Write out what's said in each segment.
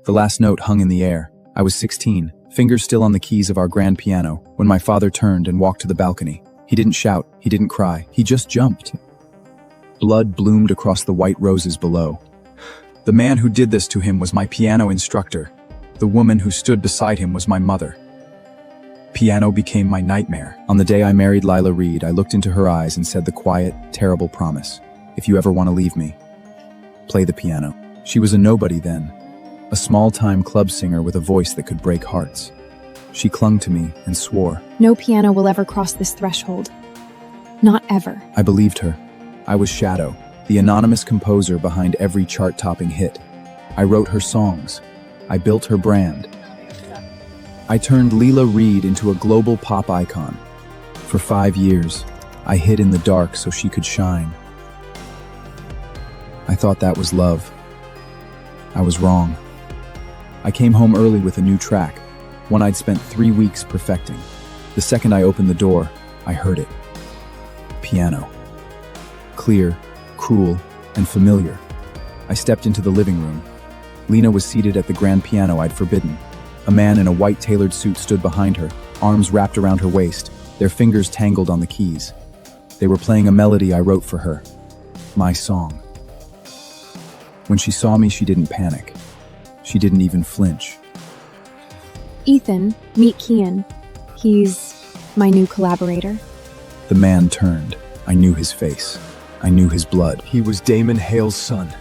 The last note hung in the air. I was 16, fingers still on the keys of our grand piano, when my father turned and walked to the balcony. He didn't shout, he didn't cry, he just jumped. Blood bloomed across the white roses below. The man who did this to him was my piano instructor. The woman who stood beside him was my mother. Piano became my nightmare. On the day I married Lila Reed, I looked into her eyes and said the quiet, terrible promise. If you ever want to leave me, play the piano. She was a nobody then, a small-time club singer with a voice that could break hearts. She clung to me and swore. No piano will ever cross this threshold. Not ever. I believed her. I was Shadow, the anonymous composer behind every chart-topping hit. I wrote her songs. I built her brand. I turned Lila Reed into a global pop icon. For 5 years, I hid in the dark so she could shine. I thought that was love. I was wrong. I came home early with a new track, one I'd spent 3 weeks perfecting. The second I opened the door, I heard it. Piano. Clear, cruel, and familiar. I stepped into the living room. Lena was seated at the grand piano I'd forbidden. A man in a white tailored suit stood behind her, arms wrapped around her waist, their fingers tangled on the keys. They were playing a melody I wrote for her. My song. When she saw me, she didn't panic. She didn't even flinch. Ethan, meet Kian. He's my new collaborator. The man turned. I knew his face. I knew his blood. He was Damon Hale's son.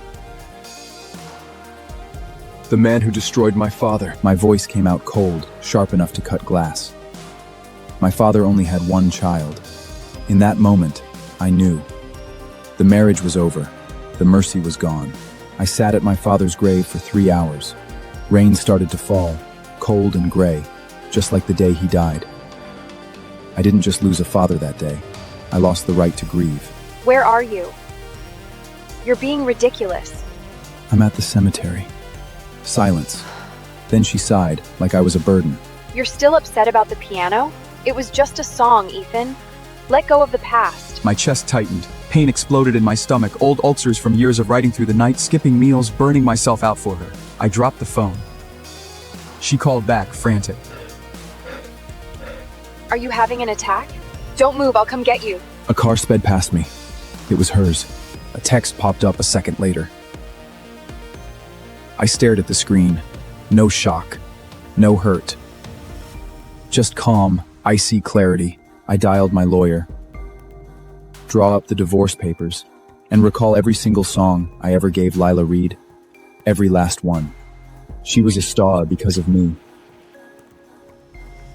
The man who destroyed my father. My voice came out cold, sharp enough to cut glass. My father only had one child. In that moment, I knew. The marriage was over. The mercy was gone. I sat at my father's grave for 3 hours. Rain started to fall, cold and gray, just like the day he died. I didn't just lose a father that day. I lost the right to grieve. Where are you? You're being ridiculous. I'm at the cemetery. Silence. Then she sighed, like I was a burden. You're still upset about the piano? It was just a song, Ethan. Let go of the past. My chest tightened. Pain exploded in my stomach, old ulcers from years of writing through the night, skipping meals, burning myself out for her. I dropped the phone. She called back, frantic. Are you having an attack? Don't move, I'll come get you. A car sped past me. It was hers. A text popped up a second later. I stared at the screen. No shock. No hurt. Just calm, icy clarity. I dialed my lawyer. Draw up the divorce papers, and recall every single song I ever gave Lila Reed. Every last one. She was a star because of me.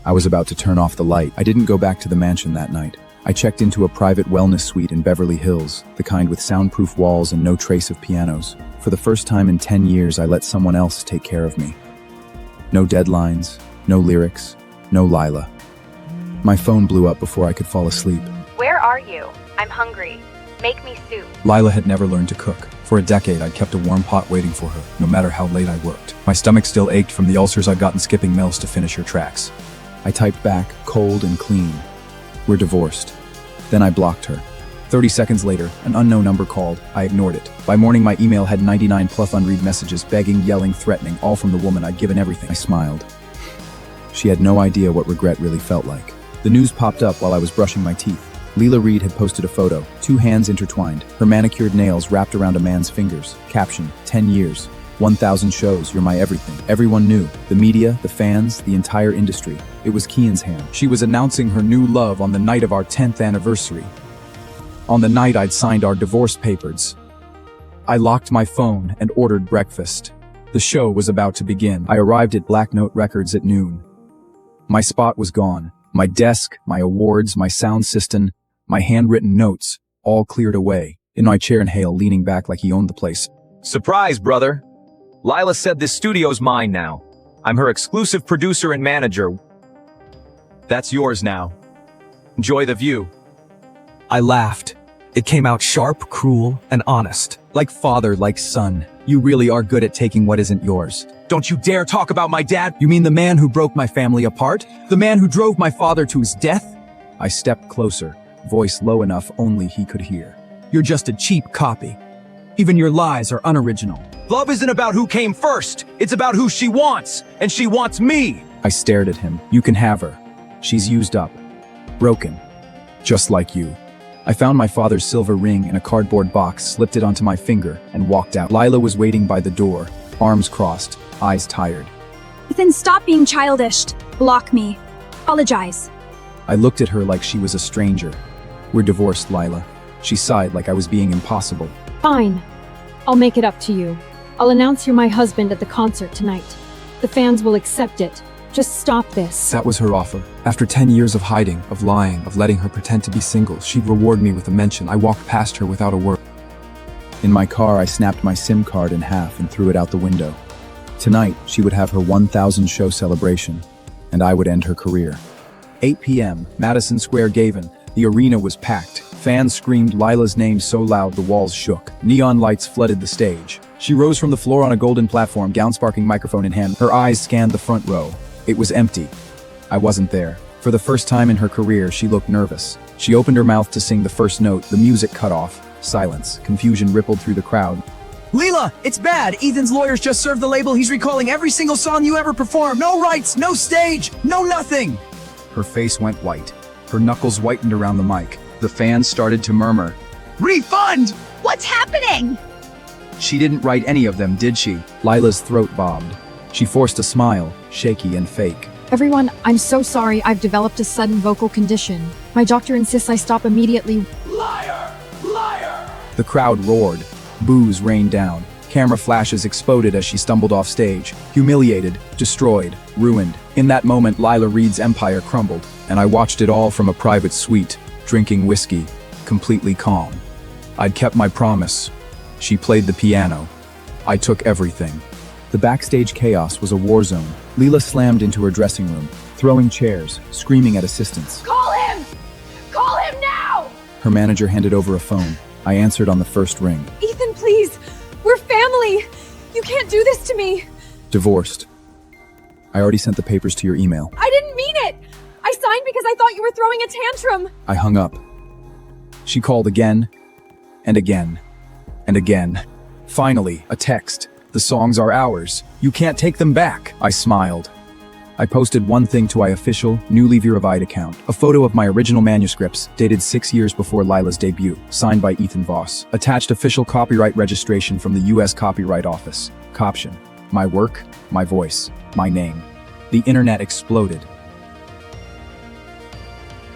I was about to turn off the light. I didn't go back to the mansion that night. I checked into a private wellness suite in Beverly Hills, the kind with soundproof walls and no trace of pianos. For the first time in 10 years, I let someone else take care of me. No deadlines, no lyrics, no Lila. My phone blew up before I could fall asleep. Where are you? I'm hungry. Make me soup. Lila had never learned to cook. For a decade, I'd kept a warm pot waiting for her, no matter how late I worked. My stomach still ached from the ulcers I'd gotten skipping meals to finish her tracks. I typed back, cold and clean. We're divorced. Then I blocked her. 30 seconds later, an unknown number called. I ignored it. By morning, my email had 99 plus unread messages, begging, yelling, threatening, all from the woman I'd given everything. I smiled. She had no idea what regret really felt like. The news popped up while I was brushing my teeth. Lila Reed had posted a photo, 2 hands intertwined, her manicured nails wrapped around a man's fingers. Caption, 10 years, 1,000 shows, you're my everything. Everyone knew. The media, the fans, the entire industry. It was Kian's hand. She was announcing her new love on the night of our 10th anniversary. On the night I'd signed our divorce papers. I locked my phone and ordered breakfast. The show was about to begin. I arrived at Black Note Records at noon. My spot was gone. My desk, my awards, my sound system, my handwritten notes, all cleared away. In my chair, and Hale leaning back like he owned the place. Surprise, brother. Lila said this studio's mine now. I'm her exclusive producer and manager. That's yours now. Enjoy the view. I laughed. It came out sharp, cruel, and honest. Like father, like son. You really are good at taking what isn't yours. Don't you dare talk about my dad! You mean the man who broke my family apart? The man who drove my father to his death? I stepped closer, voice low enough only he could hear. You're just a cheap copy. Even your lies are unoriginal. Love isn't about who came first. It's about who she wants. And she wants me. I stared at him. You can have her. She's used up. Broken. Just like you. I found my father's silver ring in a cardboard box, slipped it onto my finger, and walked out. Lila was waiting by the door, arms crossed, eyes tired. Ethan, stop being childish. Block me. Apologize. I looked at her like she was a stranger. We're divorced, Lila. She sighed like I was being impossible. Fine. I'll make it up to you. I'll announce you're my husband at the concert tonight. The fans will accept it. Just stop this. That was her offer. After 10 years of hiding, of lying, of letting her pretend to be single, she'd reward me with a mention. I walked past her without a word. In my car, I snapped my SIM card in half and threw it out the window. Tonight, she would have her 1,000 show celebration, and I would end her career. 8 p.m., Madison Square Garden. The arena was packed. Fans screamed Lila's name so loud the walls shook. Neon lights flooded the stage. She rose from the floor on a golden platform, gown sparkling, microphone in hand. Her eyes scanned the front row. It was empty. I wasn't there. For the first time in her career, she looked nervous. She opened her mouth to sing the first note. The music cut off. Silence. Confusion rippled through the crowd. Leela, it's bad. Ethan's lawyers just served the label. He's recalling every single song you ever performed. No rights, no stage, no nothing. Her face went white. Her knuckles whitened around the mic. The fans started to murmur. Refund! What's happening? She didn't write any of them, did she? Lila's throat bobbed. She forced a smile, shaky and fake. Everyone, I'm so sorry. I've developed a sudden vocal condition. My doctor insists I stop immediately. Liar! Liar! The crowd roared. Boos rained down. Camera flashes exploded as she stumbled off stage. Humiliated, destroyed, ruined. In that moment, Lila Reed's empire crumbled, and I watched it all from a private suite, drinking whiskey, completely calm. I'd kept my promise. She played the piano. I took everything. The backstage chaos was a war zone. Leela slammed into her dressing room, throwing chairs, screaming at assistants. Call him! Call him now! Her manager handed over a phone. I answered on the first ring. Ethan, please. We're family. You can't do this to me. Divorced. I already sent the papers to your email. I didn't mean it. I signed because I thought you were throwing a tantrum. I hung up. She called again, and again, and again. Finally, a text. The songs are ours. You can't take them back. I smiled. I posted one thing to my official, newly verified account. A photo of my original manuscripts, dated 6 years before Lila's debut, signed by Ethan Voss. Attached official copyright registration from the U.S. Copyright Office. Caption: my work, my voice, my name. The internet exploded.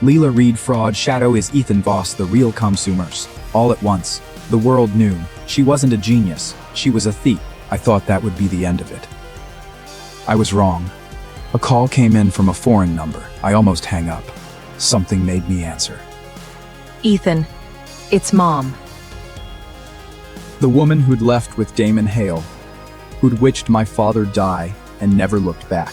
Lila Reed fraud shadow is Ethan Voss the real consumers. All at once, the world knew. She wasn't a genius. She was a thief. I thought that would be the end of it. I was wrong. A call came in from a foreign number. I almost hang up. Something made me answer. Ethan, it's Mom. The woman who'd left with Damon Hale, who'd witched my father die and never looked back.